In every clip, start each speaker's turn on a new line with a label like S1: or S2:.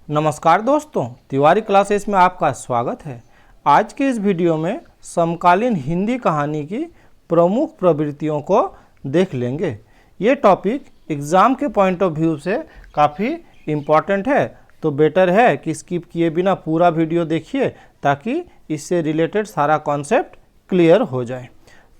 S1: नमस्कार दोस्तों, तिवारी क्लासेस में आपका स्वागत है। आज के इस वीडियो में समकालीन हिंदी कहानी की प्रमुख प्रवृत्तियों को देख लेंगे। ये टॉपिक एग्ज़ाम के पॉइंट ऑफ व्यू से काफ़ी इम्पॉर्टेंट है, तो बेटर है कि स्किप किए बिना पूरा वीडियो देखिए ताकि इससे रिलेटेड सारा कॉन्सेप्ट क्लियर हो जाए।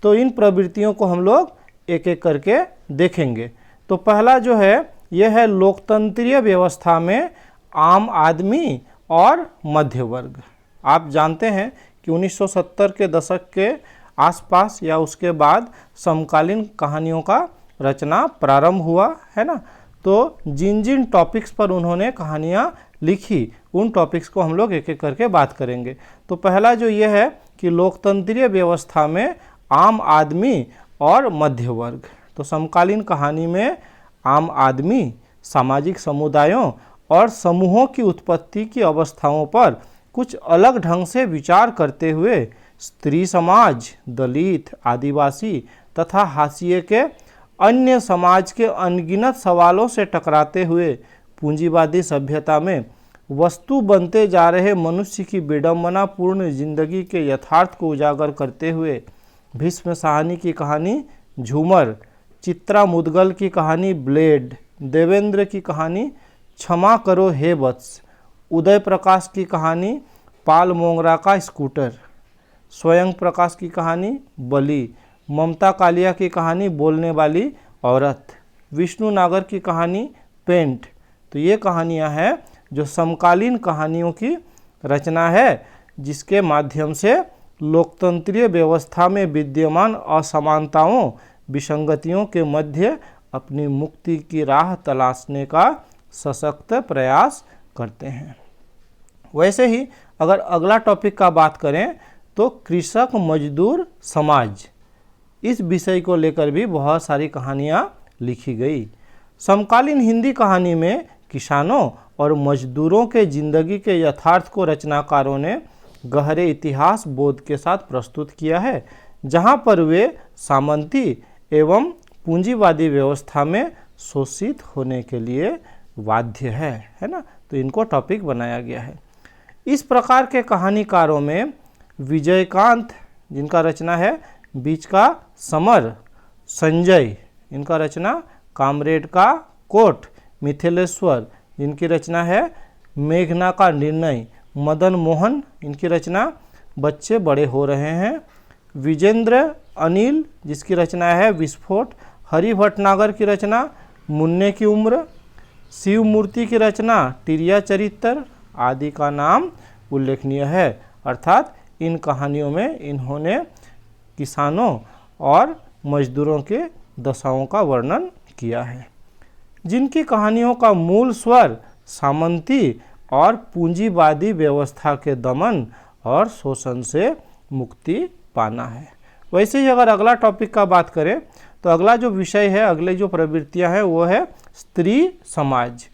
S1: तो इन प्रवृत्तियों को हम लोग एक एक करके देखेंगे। तो पहला जो है यह है लोकतंत्रीय व्यवस्था में आम आदमी और मध्य वर्ग। आप जानते हैं कि 1970 के दशक के आसपास या उसके बाद समकालीन कहानियों का रचना प्रारंभ हुआ है ना। तो जिन जिन टॉपिक्स पर उन्होंने कहानियाँ लिखी उन टॉपिक्स को हम लोग एक एक करके बात करेंगे। तो पहला जो ये है कि लोकतंत्रीय व्यवस्था में आम आदमी और मध्य वर्ग। तो समकालीन कहानी में आम आदमी सामाजिक समुदायों और समूहों की उत्पत्ति की अवस्थाओं पर कुछ अलग ढंग से विचार करते हुए स्त्री समाज, दलित, आदिवासी तथा हाशिए के अन्य समाज के अनगिनत सवालों से टकराते हुए पूंजीवादी सभ्यता में वस्तु बनते जा रहे मनुष्य की विडंबनापूर्ण जिंदगी के यथार्थ को उजागर करते हुए भीष्म साहनी की कहानी झूमर, चित्रा मुदगल की कहानी ब्लेड, देवेंद्र की कहानी क्षमा करो हे वत्स, उदय प्रकाश की कहानी पाल मोंगरा का स्कूटर, स्वयं प्रकाश की कहानी बलि, ममता कालिया की कहानी बोलने वाली औरत, विष्णु नागर की कहानी पेंट। तो ये कहानियाँ हैं जो समकालीन कहानियों की रचना है, जिसके माध्यम से लोकतंत्रीय व्यवस्था में विद्यमान असमानताओं, विसंगतियों के मध्य अपनी मुक्ति की राह तलाशने का सशक्त प्रयास करते हैं। वैसे ही अगर अगला टॉपिक का बात करें तो कृषक मजदूर समाज, इस विषय को लेकर भी बहुत सारी कहानियाँ लिखी गई। समकालीन हिंदी कहानी में किसानों और मजदूरों के जिंदगी के यथार्थ को रचनाकारों ने गहरे इतिहास बोध के साथ प्रस्तुत किया है, जहाँ पर वे सामंती एवं पूंजीवादी व्यवस्था में शोषित होने के लिए बाध्य है ना। तो इनको टॉपिक बनाया गया है। इस प्रकार के कहानीकारों में विजयकांत, जिनका रचना है बीच का समर, संजय, इनका रचना कामरेड का कोट, मिथिलेश्वर, जिनकी रचना है मेघना का निर्णय, मदन मोहन, इनकी रचना बच्चे बड़े हो रहे हैं, विजेंद्र अनिल, जिसकी रचना है विस्फोट, हरि भटनागर की रचना मुन्ने की उम्र, शिव मूर्ति की रचना टिरिया चरित्र आदि का नाम उल्लेखनीय है। अर्थात इन कहानियों में इन्होंने किसानों और मजदूरों के दशाओं का वर्णन किया है, जिनकी कहानियों का मूल स्वर सामंती और पूंजीवादी व्यवस्था के दमन और शोषण से मुक्ति पाना है। वैसे ही अगर अगला टॉपिक का बात करें तो अगला जो विषय है, अगले जो प्रवृत्तियां हैं वो है स्त्री समाज।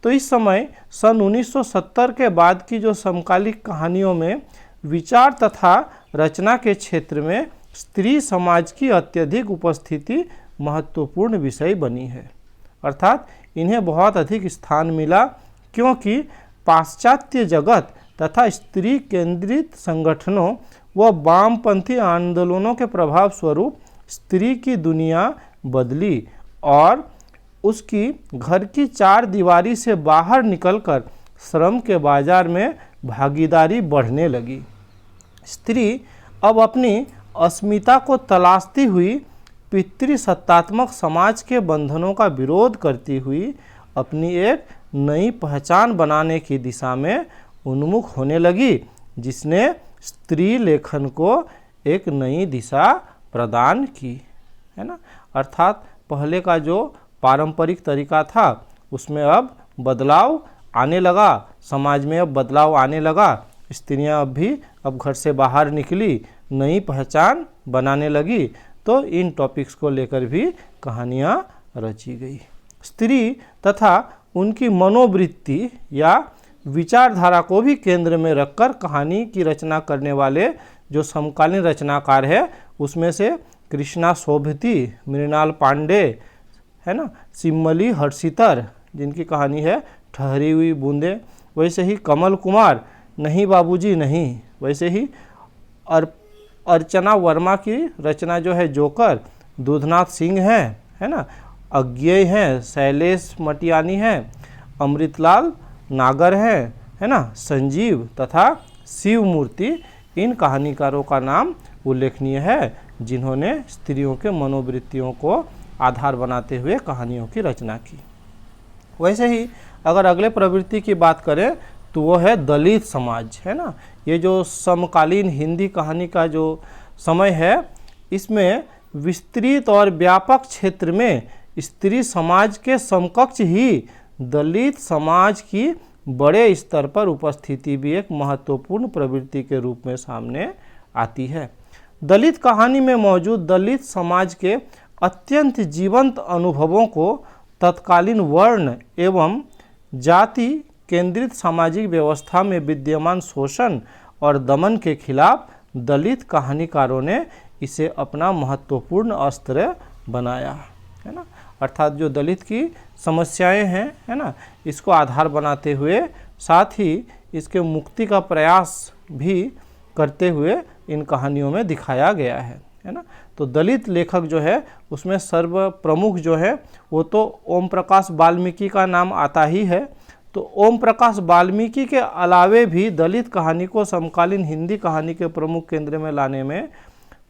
S1: तो इस समय सन 1970 के बाद की जो समकालीन कहानियों में विचार तथा रचना के क्षेत्र में स्त्री समाज की अत्यधिक उपस्थिति महत्वपूर्ण विषय बनी है। अर्थात इन्हें बहुत अधिक स्थान मिला, क्योंकि पाश्चात्य जगत तथा स्त्री केंद्रित संगठनों व वामपंथी आंदोलनों के प्रभाव स्वरूप स्त्री की दुनिया बदली और उसकी घर की चार दीवारी से बाहर निकलकर श्रम के बाजार में भागीदारी बढ़ने लगी। स्त्री अब अपनी अस्मिता को तलाशती हुई पितृसत्तात्मक समाज के बंधनों का विरोध करती हुई अपनी एक नई पहचान बनाने की दिशा में उन्मुख होने लगी, जिसने स्त्री लेखन को एक नई दिशा प्रदान की, है ना। अर्थात पहले का जो पारंपरिक तरीका था उसमें अब बदलाव आने लगा, समाज में अब बदलाव आने लगा। स्त्रियां अब घर से बाहर निकली, नई पहचान बनाने लगी। तो इन टॉपिक्स को लेकर भी कहानियाँ रची गई। स्त्री तथा उनकी मनोवृत्ति या विचारधारा को भी केंद्र में रखकर कहानी की रचना करने वाले जो समकालीन रचनाकार है उसमें से कृष्णा सोभती, मृणाल पांडे, है ना, सिमली हर्षितर, जिनकी कहानी है ठहरी हुई बूंदें, वैसे ही कमल कुमार, नहीं बाबूजी नहीं। वैसे ही अर्चना वर्मा की रचना जो है जोकर, दूधनाथ सिंह है ना, अज्ञेय हैं, शैलेश मटियानी हैं, अमृतलाल नागर है ना, संजीव तथा शिव मूर्ति, इन कहानीकारों का नाम उल्लेखनीय है जिन्होंने स्त्रियों के मनोवृत्तियों को आधार बनाते हुए कहानियों की रचना की। वैसे ही अगर अगले प्रवृत्ति की बात करें तो वो है दलित समाज, है ना। ये जो समकालीन हिंदी कहानी का जो समय है, इसमें विस्तृत और व्यापक क्षेत्र में स्त्री समाज के समकक्ष ही दलित समाज की बड़े स्तर पर उपस्थिति भी एक महत्वपूर्ण प्रवृत्ति के रूप में सामने आती है। दलित कहानी में मौजूद दलित समाज के अत्यंत जीवंत अनुभवों को तत्कालीन वर्ण एवं जाति केंद्रित सामाजिक व्यवस्था में विद्यमान शोषण और दमन के खिलाफ दलित कहानीकारों ने इसे अपना महत्वपूर्ण अस्त्र बनाया, है ना। अर्थात जो दलित की समस्याएं हैं, है ना, इसको आधार बनाते हुए साथ ही इसके मुक्ति का प्रयास भी करते हुए इन कहानियों में दिखाया गया है ना। तो दलित लेखक जो है उसमें सर्व प्रमुख जो है वो तो ओम प्रकाश वाल्मीकि का नाम आता ही है। तो ओम प्रकाश वाल्मीकि के अलावे भी दलित कहानी को समकालीन हिंदी कहानी के प्रमुख केंद्र में लाने में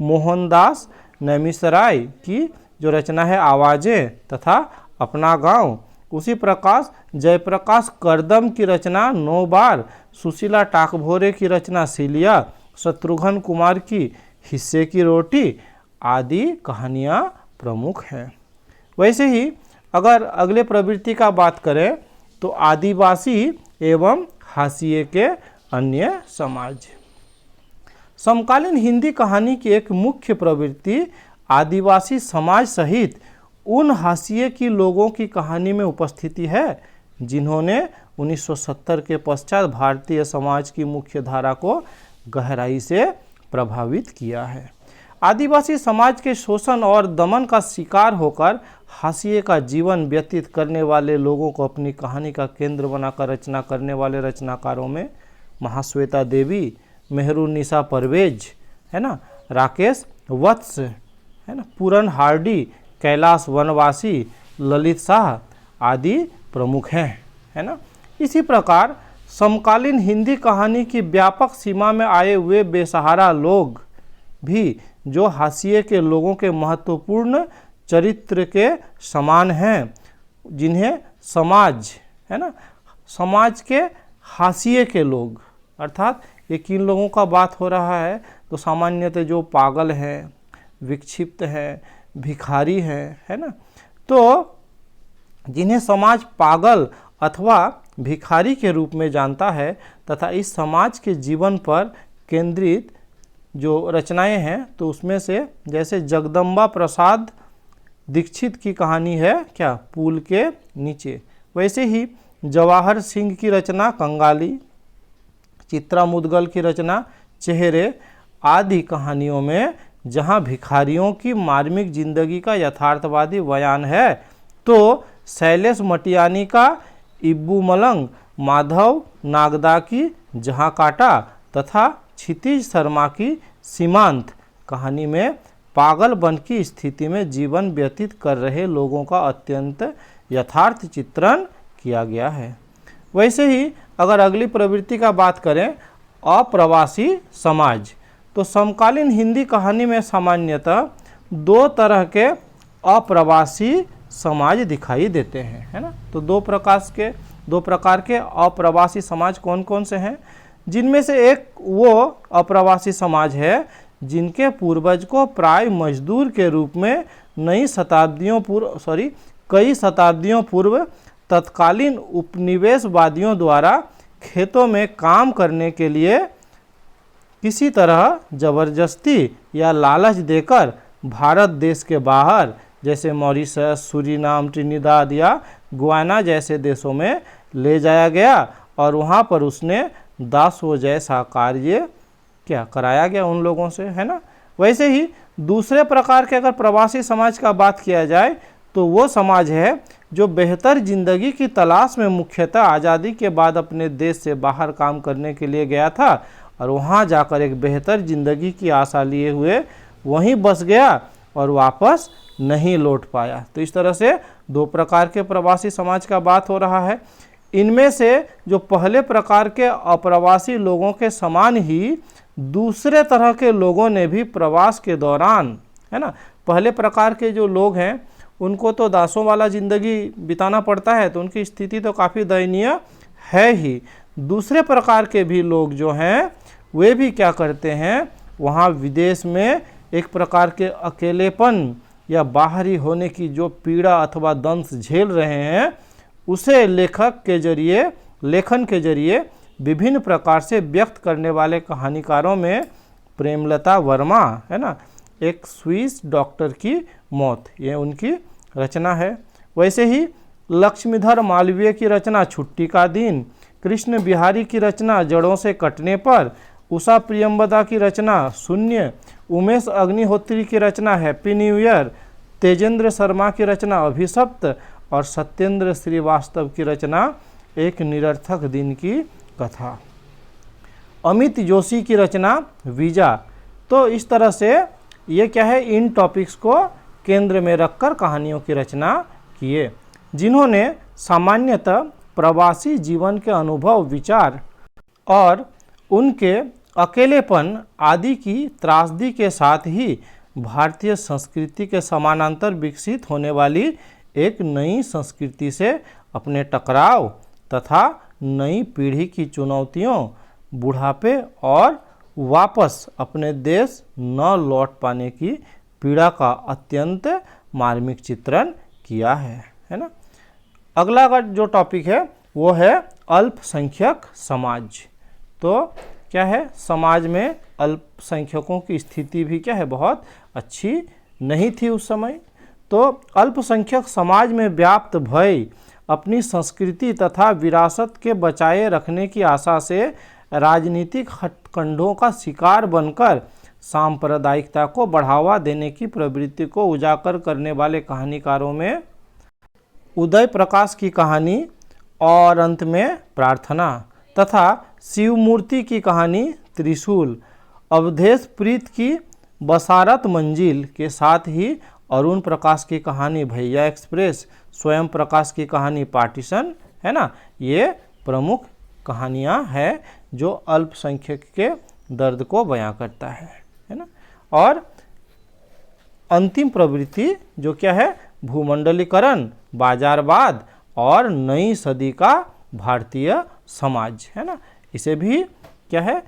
S1: मोहनदास नैमिषारय की जो रचना है आवाज़ें तथा अपना गांव, उसी प्रकार जयप्रकाश करदम की रचना 9 बार, सुशीला टाकभोरे की रचना सिलिया, शत्रुघ्न कुमार की हिस्से की रोटी आदि कहानियाँ प्रमुख हैं। वैसे ही अगर अगले प्रवृत्ति का बात करें तो आदिवासी एवं हाशिए के अन्य समाज। समकालीन हिंदी कहानी की एक मुख्य प्रवृत्ति आदिवासी समाज सहित उन हाशिए की लोगों की कहानी में उपस्थिति है जिन्होंने 1970 के पश्चात भारतीय समाज की मुख्य धारा को गहराई से प्रभावित किया है। आदिवासी समाज के शोषण और दमन का शिकार होकर हाशिए का जीवन व्यतीत करने वाले लोगों को अपनी कहानी का केंद्र बनाकर रचना करने वाले रचनाकारों में महाश्वेता देवी, मेहरुन्निसा परवेज, है ना, राकेश वत्स, है ना, पूरन हार्डी, कैलाश वनवासी, ललित शाह आदि प्रमुख हैं, है ना। इसी प्रकार समकालीन हिंदी कहानी की व्यापक सीमा में आए हुए बेसहारा लोग भी जो हाशिए के लोगों के महत्वपूर्ण चरित्र के समान हैं, जिन्हें समाज, है ना, समाज के हाशिए के लोग, अर्थात ये किन लोगों का बात हो रहा है तो सामान्यतः जो पागल हैं, विक्षिप्त हैं, भिखारी हैं, है ना, तो जिन्हें समाज पागल अथवा भिखारी के रूप में जानता है तथा इस समाज के जीवन पर केंद्रित जो रचनाएं हैं तो उसमें से जैसे जगदम्बा प्रसाद दीक्षित की कहानी है क्या, पुल के नीचे, वैसे ही जवाहर सिंह की रचना कंगाली, चित्रा मुदगल की रचना चेहरे आदि कहानियों में जहां भिखारियों की मार्मिक जिंदगी का यथार्थवादी बयान है, तो शैलेश मटियानी का इब्बू मलंग, माधव नागदा की जहां काटा तथा क्षितिज शर्मा की सीमांत कहानी में पागलपन की स्थिति में जीवन व्यतीत कर रहे लोगों का अत्यंत यथार्थ चित्रण किया गया है। वैसे ही अगर अगली प्रवृत्ति का बात करें अप्रवासी समाज, तो समकालीन हिंदी कहानी में सामान्यतः 2 तरह के अप्रवासी समाज दिखाई देते हैं, है ना। तो 2 प्रकार के अप्रवासी समाज कौन कौन से हैं, जिनमें से एक वो अप्रवासी समाज है जिनके पूर्वज को प्राय मजदूर के रूप में कई शताब्दियों पूर्व तत्कालीन उपनिवेशवादियों द्वारा खेतों में काम करने के लिए किसी तरह जबरदस्ती या लालच देकर भारत देश के बाहर जैसे मॉरिशस, सूरीनाम, ट्रिनिदाद या गुयाना जैसे देशों में ले जाया गया और वहाँ पर उसने दासों जैसा कार्य क्या कराया गया उन लोगों से, है ना। वैसे ही दूसरे प्रकार के अगर प्रवासी समाज का बात किया जाए तो वो समाज है जो बेहतर ज़िंदगी की तलाश में मुख्यतः आज़ादी के बाद अपने देश से बाहर काम करने के लिए गया था और वहाँ जाकर एक बेहतर ज़िंदगी की आशा लिए हुए वहीं बस गया और वापस नहीं लौट पाया। तो इस तरह से दो प्रकार के प्रवासी समाज का बात हो रहा है। इनमें से जो पहले प्रकार के अप्रवासी लोगों के समान ही दूसरे तरह के लोगों ने भी प्रवास के दौरान, है ना, पहले प्रकार के जो लोग हैं उनको तो दासों वाला ज़िंदगी बिताना पड़ता है, तो उनकी स्थिति तो काफ़ी दयनीय है ही। दूसरे प्रकार के भी लोग जो हैं वे भी क्या करते हैं, वहाँ विदेश में एक प्रकार के अकेलेपन या बाहरी होने की जो पीड़ा अथवा दंश झेल रहे हैं उसे लेखन के जरिए विभिन्न प्रकार से व्यक्त करने वाले कहानीकारों में प्रेमलता वर्मा, है ना, एक स्विस डॉक्टर की मौत, ये उनकी रचना है। वैसे ही लक्ष्मीधर मालवीय की रचना छुट्टी का दिन, कृष्ण बिहारी की रचना जड़ों से कटने पर, उषा प्रियंवदा की रचना शून्य, उमेश अग्निहोत्री की रचना happy new year, Tejendra Sharma की रचना अभिशप्त और सत्येंद्र श्रीवास्तव की रचना एक निरर्थक दिन की कथा, अमित जोशी की रचना वीजा। तो इस तरह से ये क्या है, इन टॉपिक्स को केंद्र में रखकर कहानियों की रचना किए, जिन्होंने सामान्यतः प्रवासी जीवन के अनुभव, विचार और उनके अकेलेपन आदि की त्रासदी के साथ ही भारतीय संस्कृति के समानांतर विकसित होने वाली एक नई संस्कृति से अपने टकराव तथा नई पीढ़ी की चुनौतियों, बुढ़ापे और वापस अपने देश न लौट पाने की पीड़ा का अत्यंत मार्मिक चित्रण किया है ना। अगला जो टॉपिक है वो है अल्पसंख्यक समाज। तो क्या है, समाज में अल्पसंख्यकों की स्थिति भी क्या है, बहुत अच्छी नहीं थी उस समय। तो अल्पसंख्यक समाज में व्याप्त भय अपनी संस्कृति तथा विरासत के बचाए रखने की आशा से राजनीतिक हथकंडों का शिकार बनकर सांप्रदायिकता को बढ़ावा देने की प्रवृत्ति को उजागर करने वाले कहानीकारों में उदय प्रकाश की कहानी और अंत में प्रार्थना तथा शिवमूर्ति की कहानी त्रिशूल, अवधेश प्रीत की बसारत मंजिल के साथ ही अरुण प्रकाश की कहानी भैया एक्सप्रेस, स्वयं प्रकाश की कहानी पार्टीशन, है ना, ये प्रमुख कहानियाँ हैं जो अल्पसंख्यक के दर्द को बयां करता है ना। और अंतिम प्रवृत्ति जो क्या है, भूमंडलीकरण, बाजारवाद और नई सदी का भारतीय समाज, है ना, इसे भी क्या है,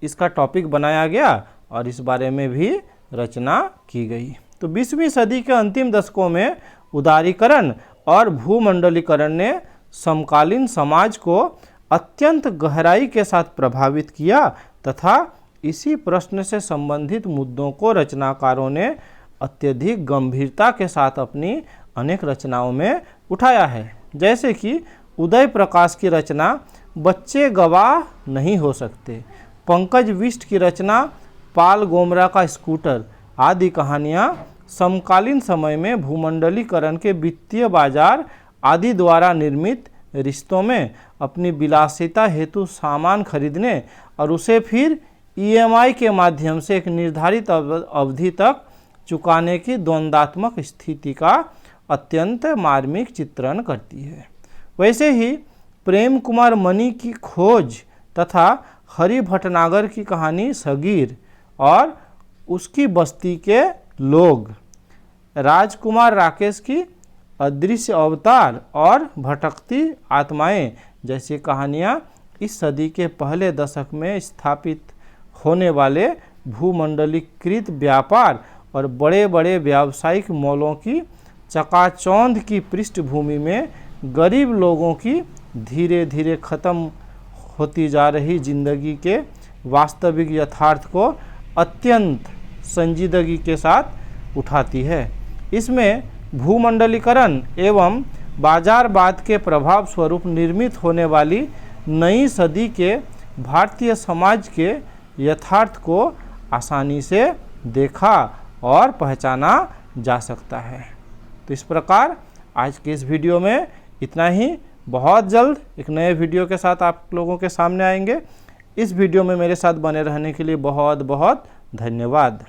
S1: इसका टॉपिक बनाया गया और इस बारे में भी रचना की गई। तो 20वीं सदी के अंतिम दशकों में उदारीकरण और भूमंडलीकरण ने समकालीन समाज को अत्यंत गहराई के साथ प्रभावित किया तथा इसी प्रश्न से संबंधित मुद्दों को रचनाकारों ने अत्यधिक गंभीरता के साथ अपनी अनेक रचनाओं में उठाया है। जैसे कि उदय प्रकाश की रचना बच्चे गवाह नहीं हो सकते, पंकज बिष्ट की रचना पाल गोमरा का स्कूटर आदि कहानियाँ समकालीन समय में भूमंडलीकरण के वित्तीय बाजार आदि द्वारा निर्मित रिश्तों में अपनी विलासिता हेतु सामान खरीदने और उसे फिर EMI के माध्यम से एक निर्धारित अवधि तक चुकाने की द्वंद्वात्मक स्थिति का अत्यंत मार्मिक चित्रण करती है। वैसे ही प्रेम कुमार मणि की खोज तथा हरि भटनागर की कहानी सगीर और उसकी बस्ती के लोग, राजकुमार राकेश की अदृश्य अवतार और भटकती आत्माएं जैसी कहानियाँ इस सदी के पहले दशक में स्थापित होने वाले भूमंडलीकृत व्यापार और बड़े बड़े व्यावसायिक मॉलों की चकाचौंध की पृष्ठभूमि में गरीब लोगों की धीरे धीरे खत्म होती जा रही जिंदगी के वास्तविक यथार्थ को अत्यंत संजीदगी के साथ उठाती है। इसमें भूमंडलीकरण एवं बाजारवाद के प्रभाव स्वरूप निर्मित होने वाली नई सदी के भारतीय समाज के यथार्थ को आसानी से देखा और पहचाना जा सकता है। तो इस प्रकार आज के इस वीडियो में इतना ही। बहुत जल्द एक नए वीडियो के साथ आप लोगों के सामने आएंगे। इस वीडियो में मेरे साथ बने रहने के लिए बहुत बहुत धन्यवाद।